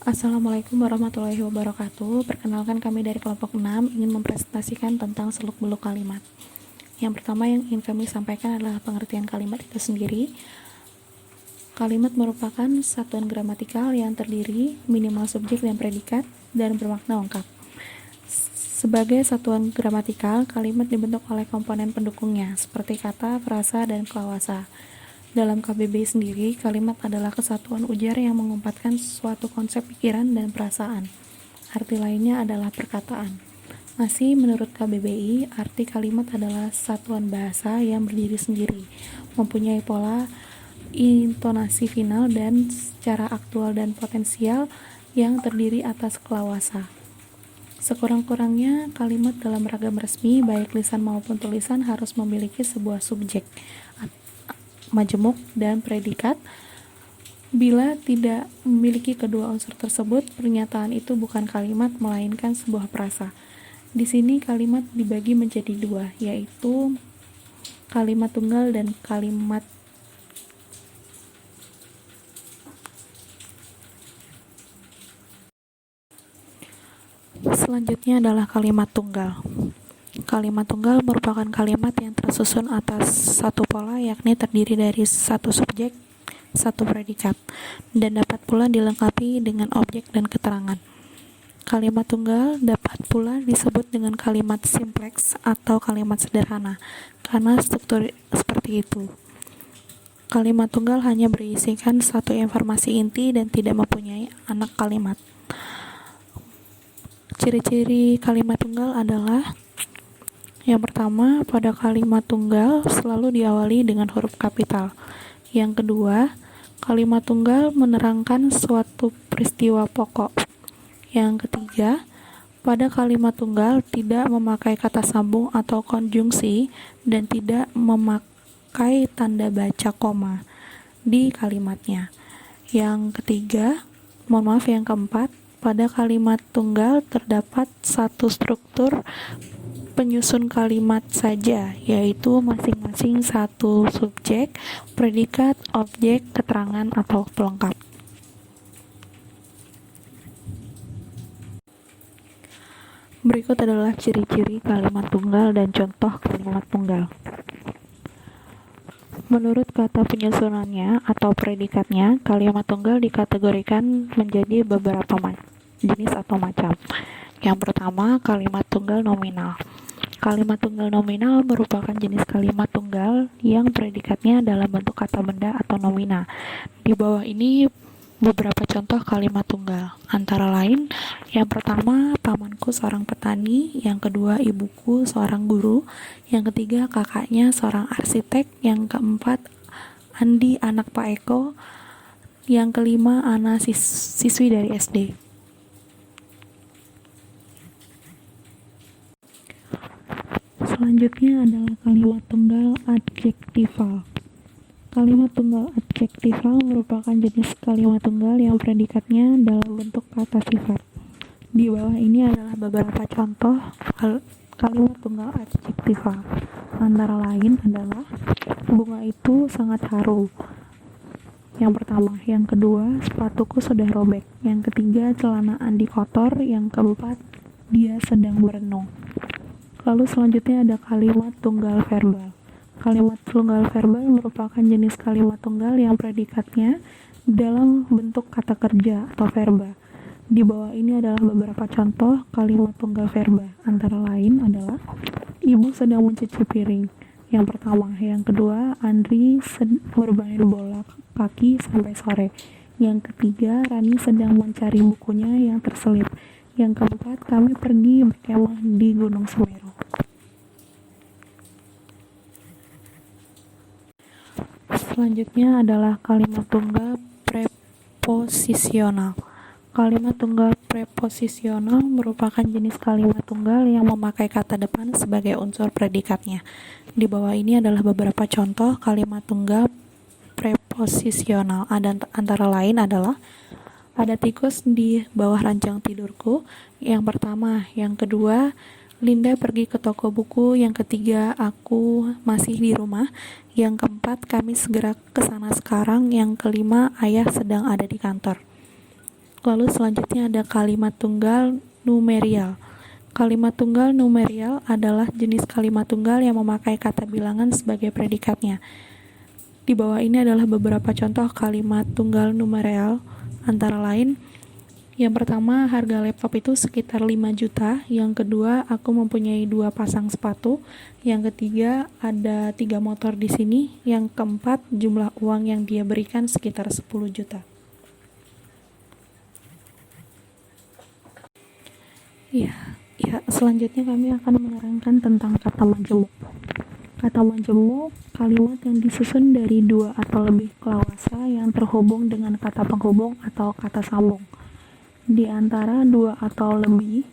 Assalamualaikum warahmatullahi wabarakatuh. Perkenalkan, kami dari kelompok 6 ingin mempresentasikan tentang seluk-beluk kalimat. Yang pertama yang ingin kami sampaikan adalah pengertian kalimat itu sendiri. Kalimat merupakan satuan gramatikal yang terdiri minimal subjek dan predikat dan bermakna lengkap. Sebagai satuan gramatikal, kalimat dibentuk oleh komponen pendukungnya, seperti kata, frasa, dan klausa. Dalam KBBI sendiri, kalimat adalah kesatuan ujar yang mengumpatkan suatu konsep pikiran dan perasaan. Arti lainnya adalah perkataan. Masih menurut KBBI, arti kalimat adalah satuan bahasa yang berdiri sendiri, mempunyai pola, intonasi final, dan secara aktual dan potensial yang terdiri atas klausa. Sekurang-kurangnya, kalimat dalam ragam resmi, baik lisan maupun tulisan, harus memiliki sebuah subjek, majemuk, dan predikat. Bila tidak memiliki kedua unsur tersebut, pernyataan itu bukan kalimat melainkan sebuah frasa. Di sini kalimat dibagi menjadi dua, yaitu kalimat tunggal dan kalimat selanjutnya adalah kalimat tunggal. Kalimat tunggal merupakan kalimat yang tersusun atas satu pola, yakni terdiri dari satu subjek, satu predikat, dan dapat pula dilengkapi dengan objek dan keterangan. Kalimat tunggal dapat pula disebut dengan kalimat simpleks atau kalimat sederhana, karena struktur seperti itu. Kalimat tunggal hanya berisikan satu informasi inti dan tidak mempunyai anak kalimat. Ciri-ciri kalimat tunggal adalah: yang pertama, pada kalimat tunggal selalu diawali dengan huruf kapital. Yang kedua, kalimat tunggal menerangkan suatu peristiwa pokok. Yang ketiga, pada kalimat tunggal tidak memakai kata sambung atau konjungsi dan tidak memakai tanda baca koma di kalimatnya. Yang keempat, pada kalimat tunggal terdapat satu struktur penyusun kalimat saja, yaitu masing-masing satu subjek, predikat, objek, keterangan, atau pelengkap. Berikut adalah ciri-ciri kalimat tunggal dan contoh kalimat tunggal. Menurut kata penyusunannya atau predikatnya, kalimat tunggal dikategorikan menjadi beberapa jenis atau macam. Yang pertama, kalimat tunggal nominal. Kalimat tunggal nominal merupakan jenis kalimat tunggal yang predikatnya dalam bentuk kata benda atau nomina. Di bawah ini beberapa contoh kalimat tunggal, antara lain: yang pertama, pamanku seorang petani; yang kedua, ibuku seorang guru; yang ketiga, kakaknya seorang arsitek; yang keempat, Andi anak Pak Eko; yang kelima, Ana siswi dari SD. Selanjutnya adalah kalimat tunggal adjektifal. Kalimat tunggal adjektifal merupakan jenis kalimat tunggal yang predikatnya dalam bentuk kata sifat. Di bawah ini adalah beberapa contoh kalimat tunggal adjektifal. Antara lain adalah: bunga itu sangat harum. Yang pertama. Yang kedua, sepatuku sudah robek. Yang ketiga, celana Andi kotor. Yang keempat, dia sedang merenung. Lalu selanjutnya ada kalimat tunggal verbal. Kalimat tunggal verbal merupakan jenis kalimat tunggal yang predikatnya dalam bentuk kata kerja atau verba. Di bawah ini adalah beberapa contoh kalimat tunggal verba. Antara lain adalah: ibu sedang mencuci piring. Yang pertama. Yang kedua, Andri bermain bola kaki sampai sore. Yang ketiga, Rani sedang mencari bukunya yang terselip. Yang keempat, kami pergi berkemah di Gunung Semeru. Selanjutnya adalah kalimat tunggal preposisional. Kalimat tunggal preposisional merupakan jenis kalimat tunggal yang memakai kata depan sebagai unsur predikatnya. Di bawah ini adalah beberapa contoh kalimat tunggal preposisional. Antara lain adalah: ada tikus di bawah ranjang tidurku. Yang pertama. Yang kedua, Linda pergi ke toko buku. Yang ketiga, aku masih di rumah. Yang keempat, kami segera ke sana sekarang. Yang kelima, ayah sedang ada di kantor. Lalu selanjutnya ada kalimat tunggal numerial. Kalimat tunggal numerial adalah jenis kalimat tunggal yang memakai kata bilangan sebagai predikatnya. Di bawah ini adalah beberapa contoh kalimat tunggal numerial, antara lain, yang pertama, harga laptop itu sekitar 5 juta. Yang kedua, aku mempunyai 2 pasang sepatu. Yang ketiga, ada 3 motor di sini. Yang keempat, jumlah uang yang dia berikan sekitar 10 juta. Ya, selanjutnya kami akan menerangkan tentang kata majemuk. Kata majemuk, kalimat yang disusun dari 2 atau lebih klausa yang terhubung dengan kata penghubung atau kata sambung. Di antara 2 atau lebih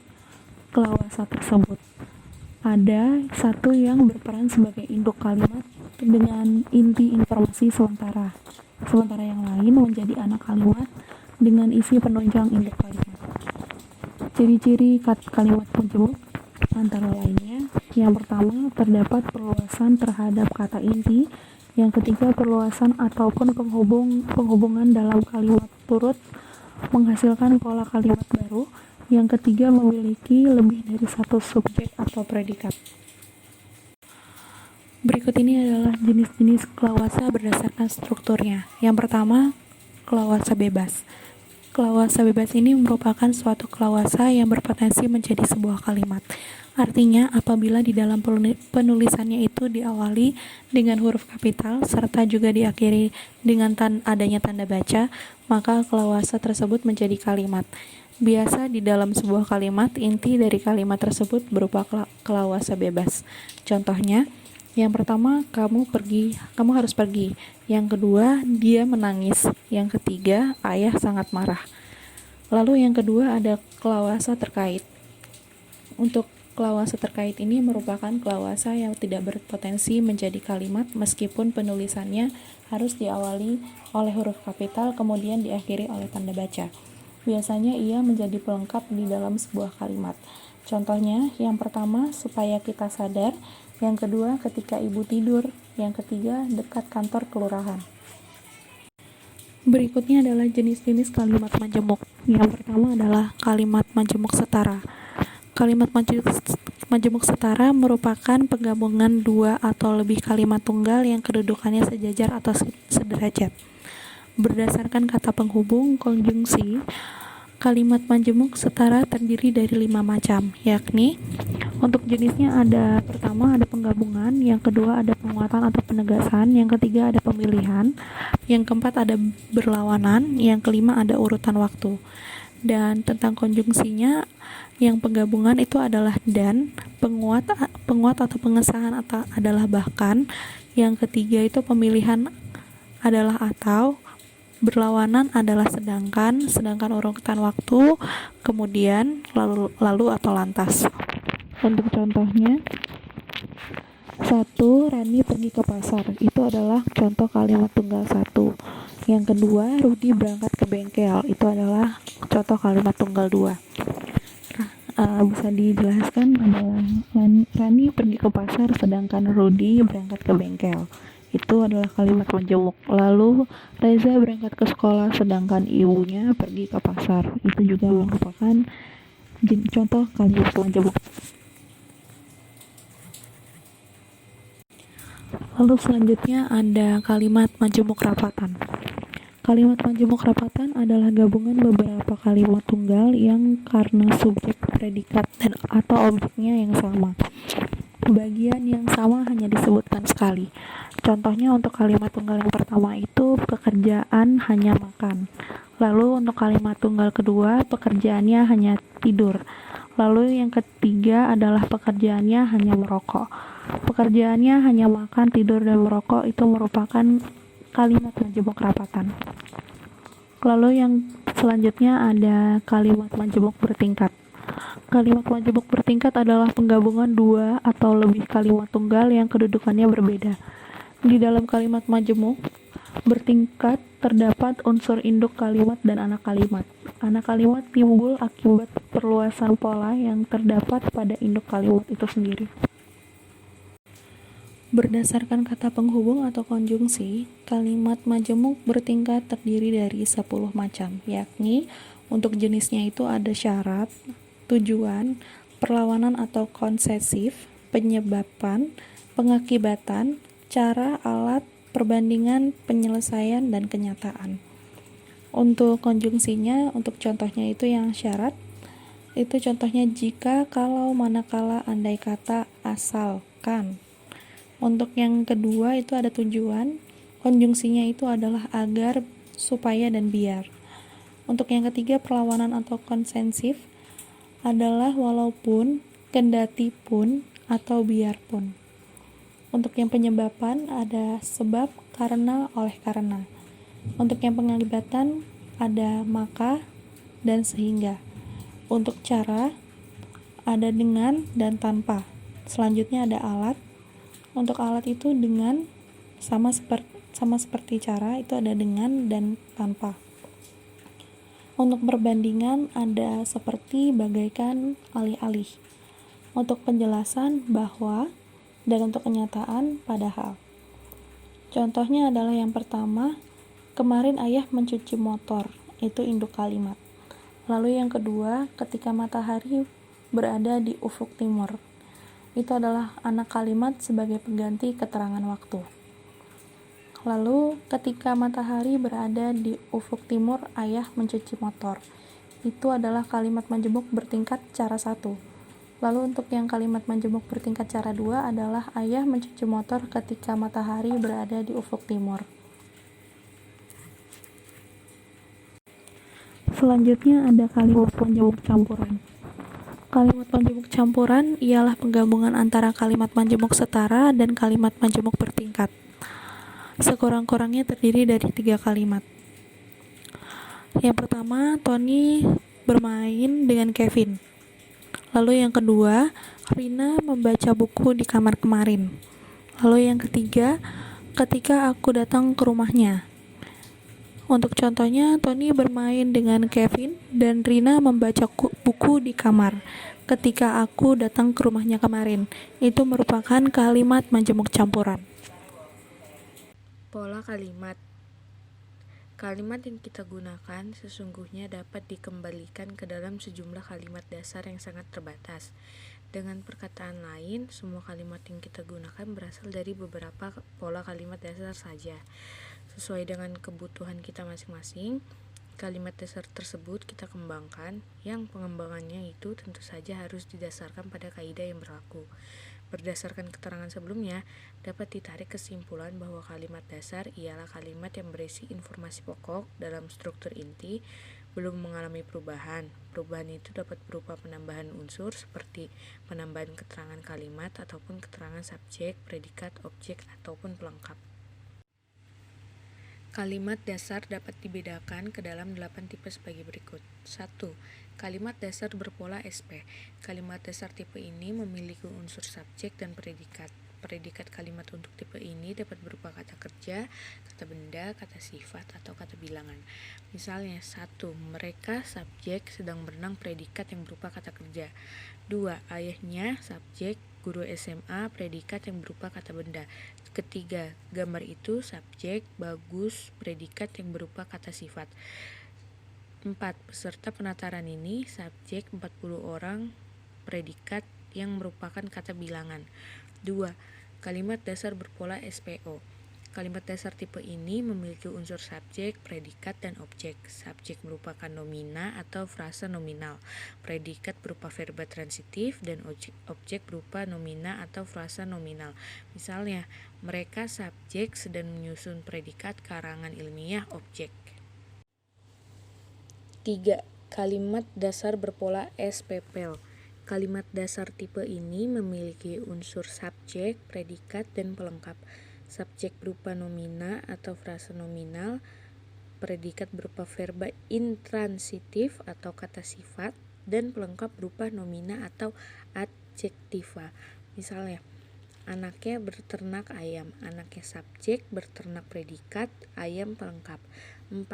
klausa tersebut, ada satu yang berperan sebagai induk kalimat dengan inti informasi sementara yang lain menjadi anak kalimat dengan isi penunjang induk kalimat. Ciri-ciri kalimat majemuk antara lainnya, yang pertama, terdapat perluasan terhadap kata inti. Yang ketiga, perluasan ataupun penghubungan dalam kalimat turut menghasilkan pola kalimat baru. Yang ketiga, memiliki lebih dari satu subjek atau predikat. Berikut ini adalah jenis-jenis klausa berdasarkan strukturnya. Yang pertama, klausa bebas. Klausa bebas ini merupakan suatu klausa yang berpotensi menjadi sebuah kalimat. Artinya, apabila di dalam penulisannya itu diawali dengan huruf kapital serta juga diakhiri dengan adanya tanda baca, maka klausa tersebut menjadi kalimat. Biasa di dalam sebuah kalimat, inti dari kalimat tersebut berupa klausa bebas. Contohnya, yang pertama, kamu harus pergi. Yang kedua, dia menangis. Yang ketiga, ayah sangat marah. Lalu yang kedua ada klausa terkait. Untuk klausa terkait ini merupakan klausa yang tidak berpotensi menjadi kalimat meskipun penulisannya harus diawali oleh huruf kapital kemudian diakhiri oleh tanda baca. Biasanya ia menjadi pelengkap di dalam sebuah kalimat. Contohnya, yang pertama, supaya kita sadar. Yang kedua, ketika ibu tidur. Yang ketiga, dekat kantor kelurahan. Berikutnya adalah jenis-jenis kalimat majemuk. Yang pertama adalah kalimat majemuk setara. Kalimat majemuk setara merupakan penggabungan 2 atau lebih kalimat tunggal yang kedudukannya sejajar atau sederajat. Berdasarkan kata penghubung konjungsi, kalimat majemuk setara terdiri dari 5 macam, yakni untuk jenisnya pertama ada penggabungan, yang kedua ada penguatan atau penegasan, yang ketiga ada pemilihan, yang keempat ada berlawanan, yang kelima ada urutan waktu. Dan tentang konjungsinya, yang penggabungan itu adalah dan, penguat atau pengesahan adalah bahkan, yang ketiga itu pemilihan adalah atau, berlawanan adalah sedangkan urutan waktu, kemudian lalu atau lantas. Untuk contohnya, 1. Rani pergi ke pasar. Itu adalah contoh kalimat tunggal 1. Yang kedua, Rudi berangkat ke bengkel. Itu adalah contoh kalimat tunggal 2. Bisa dijelaskan adalah Rani pergi ke pasar sedangkan Rudi berangkat ke bengkel. Itu adalah kalimat majemuk. Lalu Reza berangkat ke sekolah sedangkan ibunya pergi ke pasar. Itu juga merupakan contoh kalimat majemuk. Lalu selanjutnya ada kalimat majemuk rapatan. Kalimat majemuk rapatan adalah gabungan beberapa kalimat tunggal yang karena subjek, predikat, dan atau objeknya yang sama. Bagian yang sama hanya disebutkan sekali. Contohnya untuk kalimat tunggal yang pertama itu pekerjaan hanya makan. Lalu untuk kalimat tunggal kedua pekerjaannya hanya tidur. Lalu yang ketiga adalah pekerjaannya hanya merokok. Pekerjaannya hanya makan, tidur, dan merokok itu merupakan kalimat majemuk rapatan. Lalu yang selanjutnya ada kalimat majemuk bertingkat. Kalimat majemuk bertingkat adalah penggabungan 2 atau lebih kalimat tunggal yang kedudukannya berbeda. Di dalam kalimat majemuk bertingkat terdapat unsur induk kalimat dan anak kalimat. Anak kalimat timbul akibat perluasan pola yang terdapat pada induk kalimat itu sendiri. Berdasarkan kata penghubung atau konjungsi, kalimat majemuk bertingkat terdiri dari 10 macam, yakni Untuk jenisnya itu ada syarat, tujuan, perlawanan atau konsesif, penyebaban, pengakibatan, cara, alat, perbandingan, penyelesaian, dan kenyataan. Untuk konjungsinya, untuk contohnya itu yang syarat, itu contohnya jika, kalau, manakala, andai kata, asalkan. Untuk yang kedua itu ada tujuan, konjungsinya itu adalah agar, supaya, dan biar. Untuk yang ketiga perlawanan atau konsensif adalah walaupun, kendati pun, atau biarpun. Untuk yang penyebaban ada sebab, karena, oleh karena. Untuk yang pengakibatan ada maka dan sehingga. Untuk cara ada dengan dan tanpa. Selanjutnya ada alat. Untuk alat itu dengan sama seperti cara, itu ada dengan dan tanpa. Untuk perbandingan ada seperti, bagaikan, alih-alih. Untuk penjelasan bahwa, dan untuk kenyataan padahal. Contohnya adalah yang pertama, kemarin ayah mencuci motor, itu induk kalimat. Lalu yang kedua, ketika matahari berada di ufuk timur, itu adalah anak kalimat sebagai pengganti keterangan waktu. Lalu ketika matahari berada di ufuk timur, ayah mencuci motor, itu adalah kalimat majemuk bertingkat cara 1. Lalu untuk yang kalimat majemuk bertingkat cara 2 adalah ayah mencuci motor ketika matahari berada di ufuk timur. Selanjutnya ada kalimat majemuk campuran. Kalimat majemuk campuran ialah penggabungan antara kalimat majemuk setara dan kalimat majemuk bertingkat. Sekurang-kurangnya terdiri dari 3 kalimat. Yang pertama, Tony bermain dengan Kevin. Lalu yang kedua, Rina membaca buku di kamar kemarin. Lalu yang ketiga, ketika aku datang ke rumahnya. Untuk contohnya, Tony bermain dengan Kevin dan Rina membaca buku di kamar ketika aku datang ke rumahnya kemarin. Itu merupakan kalimat majemuk campuran. Pola kalimat. Kalimat yang kita gunakan sesungguhnya dapat dikembalikan ke dalam sejumlah kalimat dasar yang sangat terbatas. Dengan perkataan lain, semua kalimat yang kita gunakan berasal dari beberapa pola kalimat dasar saja. Sesuai dengan kebutuhan kita masing-masing, kalimat dasar tersebut kita kembangkan, yang pengembangannya itu tentu saja harus didasarkan pada kaidah yang berlaku. Berdasarkan keterangan sebelumnya, dapat ditarik kesimpulan bahwa kalimat dasar ialah kalimat yang berisi informasi pokok dalam struktur inti, belum mengalami perubahan. Perubahan itu dapat berupa penambahan unsur seperti penambahan keterangan kalimat ataupun keterangan subjek, predikat, objek, ataupun pelengkap. Kalimat dasar dapat dibedakan ke dalam 8 tipe sebagai berikut. 1. Kalimat dasar berpola SP. Kalimat dasar tipe ini memiliki unsur subjek dan predikat. Predikat kalimat untuk tipe ini dapat berupa kata kerja, kata benda, kata sifat, atau kata bilangan. Misalnya, 1. Mereka subjek sedang berenang, predikat yang berupa kata kerja. 2. Ayahnya subjek, guru SMA, predikat yang berupa kata benda. Ketiga, gambar itu subjek, bagus, predikat yang berupa kata sifat. 4. Peserta penataran ini subjek 40 orang, predikat yang merupakan kata bilangan. 2. Kalimat dasar berpola SPO. Kalimat dasar tipe ini memiliki unsur subjek, predikat, dan objek. Subjek merupakan nomina atau frasa nominal. Predikat berupa verba transitif dan objek berupa nomina atau frasa nominal. Misalnya, mereka subjek sedang menyusun predikat karangan ilmiah objek. 3. Kalimat dasar berpola SPPL. Kalimat dasar tipe ini memiliki unsur subjek, predikat, dan pelengkap. Subjek berupa nomina atau frasa nominal, predikat berupa verba intransitif atau kata sifat, dan pelengkap berupa nomina atau adjektiva. Misalnya, anaknya berternak ayam. Anaknya subjek, berternak predikat, ayam pelengkap. 4.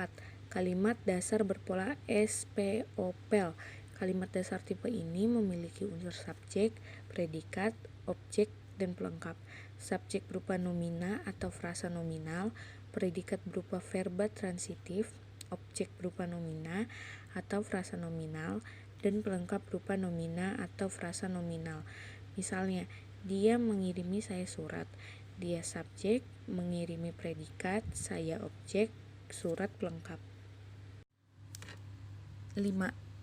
Kalimat dasar berpola SPOPL. Kalimat dasar tipe ini memiliki unsur subjek, predikat, objek, dan pelengkap. Subjek berupa nomina atau frasa nominal, predikat berupa verba transitif, objek berupa nomina, atau frasa nominal, dan pelengkap berupa nomina atau frasa nominal. Misalnya, dia mengirimi saya surat, dia subjek, mengirimi predikat, saya objek, surat pelengkap. 5.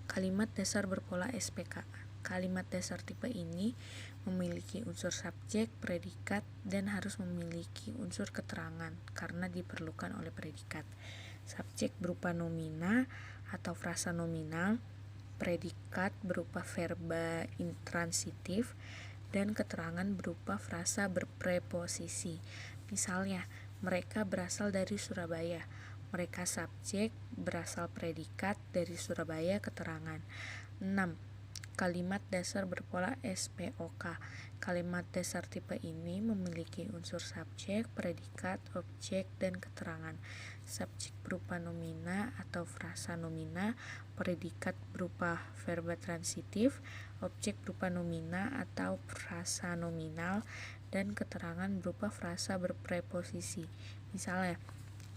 Kalimat dasar berpola SPK. Kalimat dasar tipe ini memiliki unsur subjek, predikat, dan harus memiliki unsur keterangan karena diperlukan oleh predikat. Subjek berupa nomina atau frasa nominal, predikat berupa verba intransitif, dan keterangan berupa frasa berpreposisi. Misalnya, mereka berasal dari Surabaya. Mereka subjek, berasal predikat, dari Surabaya keterangan. 6. Kalimat dasar berpola SPOK. Kalimat dasar tipe ini memiliki unsur subjek, predikat, objek, dan keterangan. Subjek berupa nomina atau frasa nomina, predikat berupa verba transitif, objek berupa nomina atau frasa nominal, dan keterangan berupa frasa berpreposisi. Misalnya,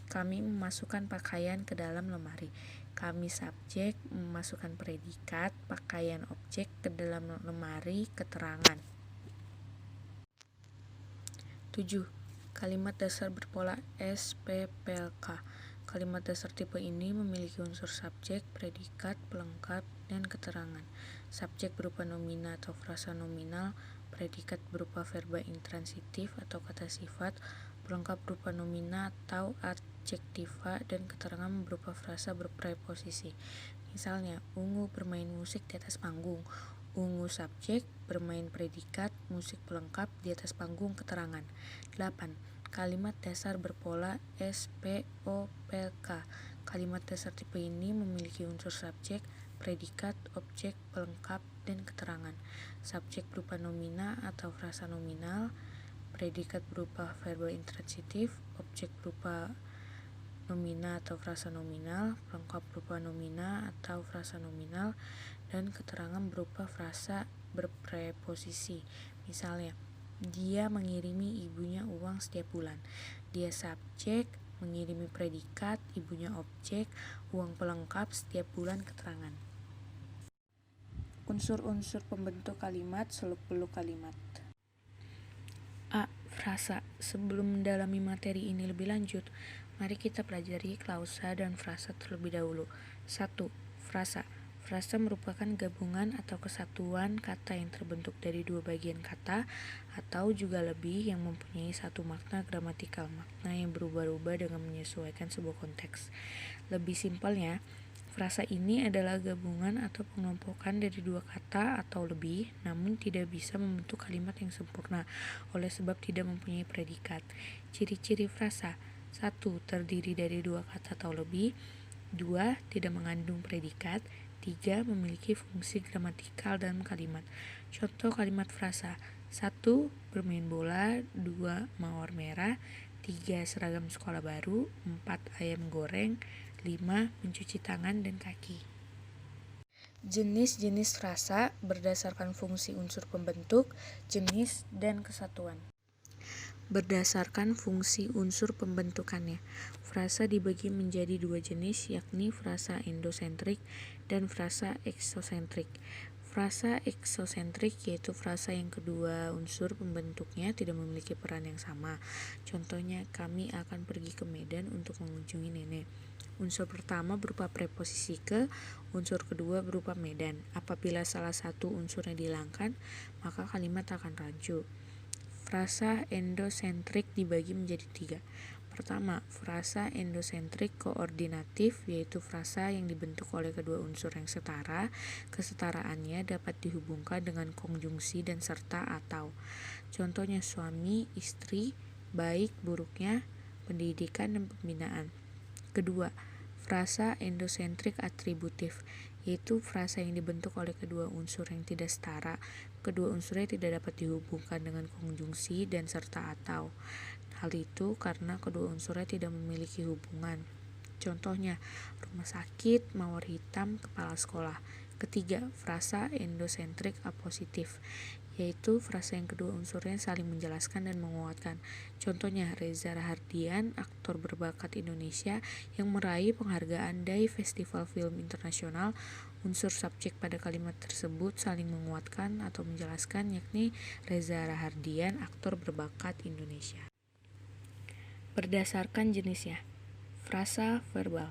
kami memasukkan pakaian ke dalam lemari. Kami subjek, memasukkan predikat, pakaian objek ke dalam lemari, keterangan. 7. Kalimat dasar berpola SPPLK. Kalimat dasar tipe ini memiliki unsur subjek, predikat, pelengkap, dan keterangan. Subjek berupa nomina atau frasa nominal, predikat berupa verba intransitif atau kata sifat, pelengkap berupa nomina atau adjektiva, dan keterangan berupa frasa berpreposisi. Misalnya, Ungu bermain musik di atas panggung. Ungu subjek, bermain predikat, musik pelengkap, di atas panggung keterangan. 8. Kalimat dasar berpola SPOPLK. Kalimat dasar tipe ini memiliki unsur subjek, predikat, objek, pelengkap, dan keterangan. Subjek berupa nomina atau frasa nominal, predikat berupa verba intransitif, objek berupa nomina atau frasa nominal, pelengkap berupa nomina atau frasa nominal, dan keterangan berupa frasa berpreposisi. Misalnya, dia mengirimi ibunya uang setiap bulan. Dia subjek, mengirimi predikat, ibunya objek, uang pelengkap, setiap bulan keterangan. Unsur-unsur pembentuk kalimat, seluk-beluk kalimat. A. Frasa. Sebelum mendalami materi ini lebih lanjut, mari kita pelajari klausa dan frasa terlebih dahulu. 1. Frasa. Frasa merupakan gabungan atau kesatuan kata yang terbentuk dari dua bagian kata atau juga lebih yang mempunyai satu makna gramatikal, makna yang berubah-ubah dengan menyesuaikan sebuah konteks. Lebih simpelnya, frasa ini adalah gabungan atau pengelompokan dari dua kata atau lebih, namun tidak bisa membentuk kalimat yang sempurna oleh sebab tidak mempunyai predikat. Ciri-ciri frasa: 1. Terdiri dari dua kata atau lebih. 2. Tidak mengandung predikat. 3. Memiliki fungsi gramatikal dalam kalimat. Contoh kalimat frasa: 1. Bermain bola. 2. Mawar merah. 3. Seragam sekolah baru. 4. Ayam goreng. 5. Mencuci tangan dan kaki. Jenis-jenis frasa berdasarkan fungsi unsur pembentuk, jenis, dan kesatuan. Berdasarkan fungsi unsur pembentukannya, frasa dibagi menjadi dua jenis, yakni frasa endosentrik dan frasa eksosentrik. Frasa eksosentrik yaitu frasa yang kedua unsur pembentuknya tidak memiliki peran yang sama. Contohnya, kami akan pergi ke Medan untuk mengunjungi nenek. Unsur pertama berupa preposisi ke, unsur kedua berupa Medan. Apabila salah satu unsurnya dihilangkan, maka kalimat akan rancu. Frasa endosentrik dibagi menjadi 3. Pertama, frasa endosentrik koordinatif, yaitu frasa yang dibentuk oleh kedua unsur yang setara. Kesetaraannya dapat dihubungkan dengan konjungsi dan serta atau. Contohnya suami, istri, baik, buruknya, pendidikan, dan pembinaan. Kedua, frasa endosentrik atributif, yaitu frasa yang dibentuk oleh kedua unsur yang tidak setara. Kedua unsurnya tidak dapat dihubungkan dengan konjungsi dan serta atau. Hal itu karena kedua unsurnya tidak memiliki hubungan. Contohnya, rumah sakit, mawar hitam, kepala sekolah. Ketiga, frasa endosentrik apositif, yaitu frasa yang kedua unsurnya saling menjelaskan dan menguatkan. Contohnya, Reza Rahardian, aktor berbakat Indonesia yang meraih penghargaan dari Festival Film Internasional. Unsur subjek pada kalimat tersebut saling menguatkan atau menjelaskan, yakni Reza Rahardian, aktor berbakat Indonesia. Berdasarkan jenisnya, frasa verbal,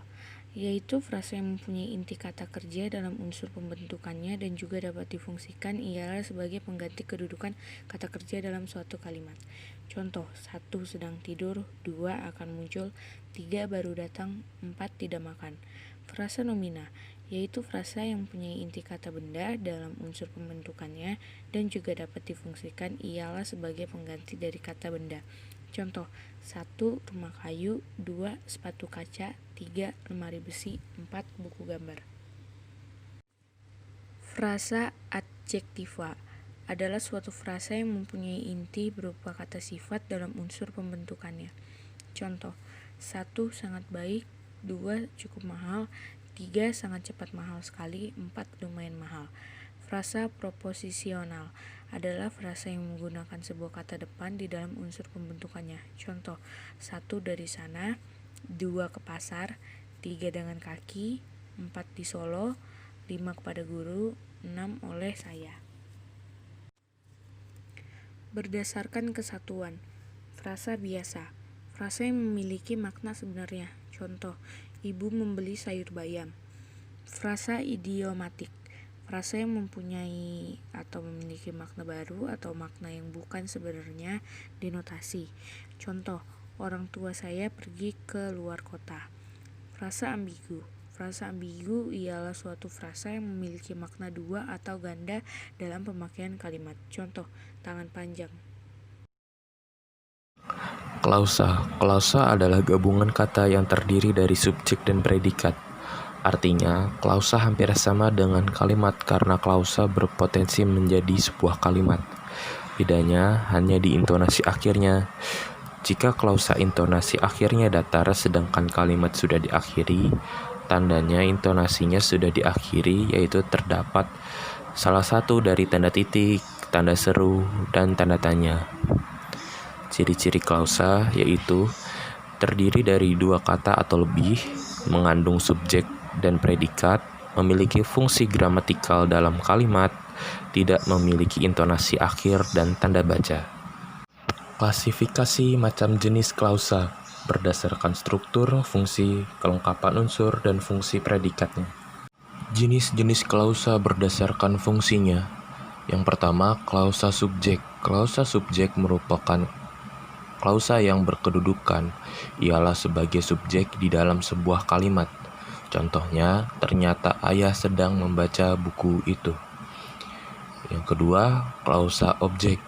yaitu frasa yang mempunyai inti kata kerja dalam unsur pembentukannya dan juga dapat difungsikan ialah sebagai pengganti kedudukan kata kerja dalam suatu kalimat. Contoh, 1 sedang tidur, 2 akan muncul, 3 baru datang, 4 tidak makan. Frasa nomina, yaitu frasa yang mempunyai inti kata benda dalam unsur pembentukannya dan juga dapat difungsikan ialah sebagai pengganti dari kata benda. Contoh, 1 rumah kayu, 2 sepatu kaca, 3 lemari besi, 4 buku gambar. Frasa adjektiva adalah suatu frasa yang mempunyai inti berupa kata sifat dalam unsur pembentukannya. Contoh, 1 sangat baik, 2 cukup mahal, 3 sangat cepat mahal sekali, 4 lumayan mahal. Frasa proposisional adalah frasa yang menggunakan sebuah kata depan di dalam unsur pembentukannya. Contoh, 1 dari sana, 2 ke pasar, 3 dengan kaki, 4 di Solo, 5 kepada guru, 6 oleh saya. Berdasarkan kesatuan, frasa biasa, frasa yang memiliki makna sebenarnya. Contoh, ibu membeli sayur bayam. Frasa idiomatik, frasa yang mempunyai atau memiliki makna baru atau makna yang bukan sebenarnya denotasi. Contoh, orang tua saya pergi ke luar kota. Frasa ambigu, frasa ambigu ialah suatu frasa yang memiliki makna dua atau ganda dalam pemakaian kalimat. Contoh, tangan panjang. Klausa. Klausa adalah gabungan kata yang terdiri dari subjek dan predikat. Artinya, klausa hampir sama dengan kalimat karena klausa berpotensi menjadi sebuah kalimat. Bedanya hanya di intonasi akhirnya. Jika klausa intonasi akhirnya datar sedangkan kalimat sudah diakhiri, tandanya intonasinya sudah diakhiri, yaitu terdapat salah satu dari tanda titik, tanda seru, dan tanda tanya. Ciri-ciri klausa yaitu terdiri dari dua kata atau lebih, mengandung subjek dan predikat, memiliki fungsi gramatikal dalam kalimat, tidak memiliki intonasi akhir dan tanda baca. Klasifikasi macam jenis klausa berdasarkan struktur, fungsi, kelengkapan unsur, dan fungsi predikatnya. Jenis-jenis klausa berdasarkan fungsinya. Yang pertama, klausa subjek. Klausa subjek merupakan klausa yang berkedudukan, ialah sebagai subjek di dalam sebuah kalimat. Contohnya, ternyata ayah sedang membaca buku itu. Yang kedua, klausa objek.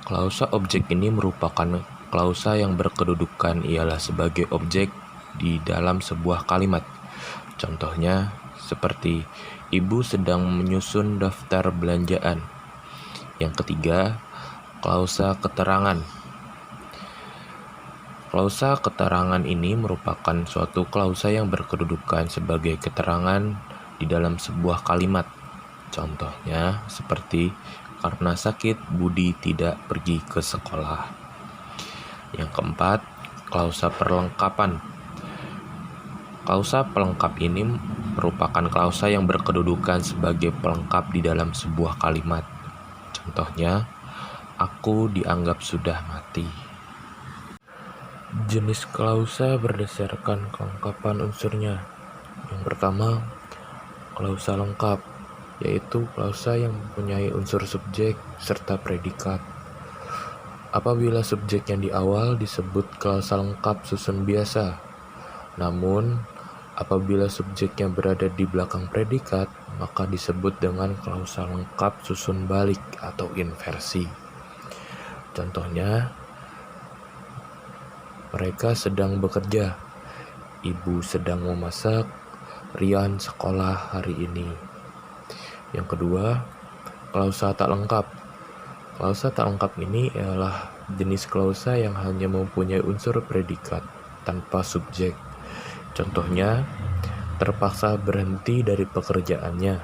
Klausa objek ini merupakan klausa yang berkedudukan, ialah sebagai objek di dalam sebuah kalimat. Contohnya, seperti ibu sedang menyusun daftar belanjaan. Yang ketiga, klausa keterangan. Klausa keterangan ini merupakan suatu klausa yang berkedudukan sebagai keterangan di dalam sebuah kalimat. Contohnya seperti karena sakit Budi tidak pergi ke sekolah. Yang keempat, klausa perlengkapan. Klausa pelengkap ini merupakan klausa yang berkedudukan sebagai pelengkap di dalam sebuah kalimat. Contohnya, aku dianggap sudah mati. Jenis klausa berdasarkan kelengkapan unsurnya. Yang pertama, klausa lengkap, yaitu klausa yang mempunyai unsur subjek serta predikat. Apabila subjek yang di awal disebut klausa lengkap susun biasa. Namun, apabila subjek yang berada di belakang predikat, maka disebut dengan klausa lengkap susun balik atau inversi. Contohnya, mereka sedang bekerja. Ibu sedang memasak. Rian sekolah hari ini. Yang kedua, klausa tak lengkap. Klausa tak lengkap ini ialah jenis klausa yang hanya mempunyai unsur predikat tanpa subjek. Contohnya, terpaksa berhenti dari pekerjaannya,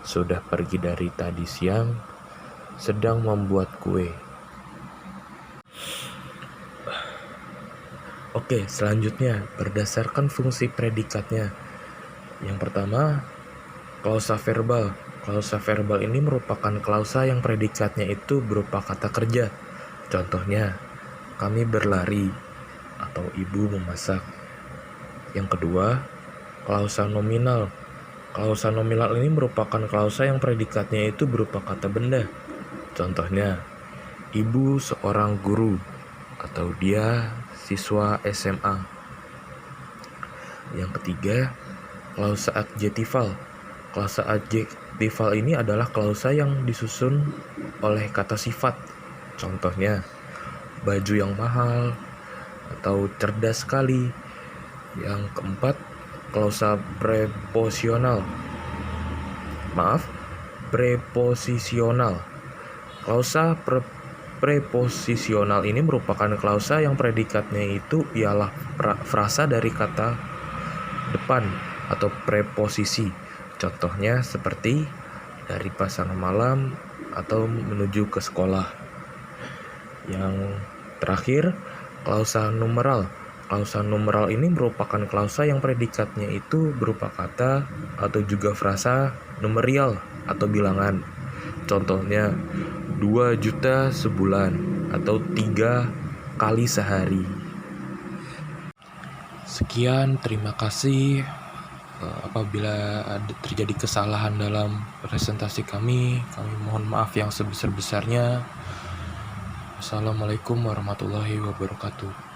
sudah pergi dari tadi siang, sedang membuat kue. Oke, selanjutnya berdasarkan fungsi predikatnya. Yang pertama, klausa verbal. Klausa verbal ini merupakan klausa yang predikatnya itu berupa kata kerja. Contohnya, kami berlari atau ibu memasak. Yang kedua, klausa nominal. Klausa nominal ini merupakan klausa yang predikatnya itu berupa kata benda. Contohnya, ibu seorang guru atau dia siswa SMA. Yang ketiga, klausa adjektival. Klausa adjektival ini adalah klausa yang disusun oleh kata sifat. Contohnya, baju yang mahal atau cerdas sekali. Yang keempat, klausa preposisional. Preposisional. Klausa preposisional ini merupakan klausa yang predikatnya itu ialah frasa dari kata depan atau preposisi. Contohnya seperti dari pasar malam atau menuju ke sekolah. Yang terakhir, klausa numeral. Klausa numeral ini merupakan klausa yang predikatnya itu berupa kata atau juga frasa numerial atau bilangan. Contohnya 2 juta sebulan atau 3 kali sehari. Sekian, terima kasih. Apabila ada terjadi kesalahan dalam presentasi kami mohon maaf yang sebesar-besarnya. Wassalamualaikum warahmatullahi wabarakatuh.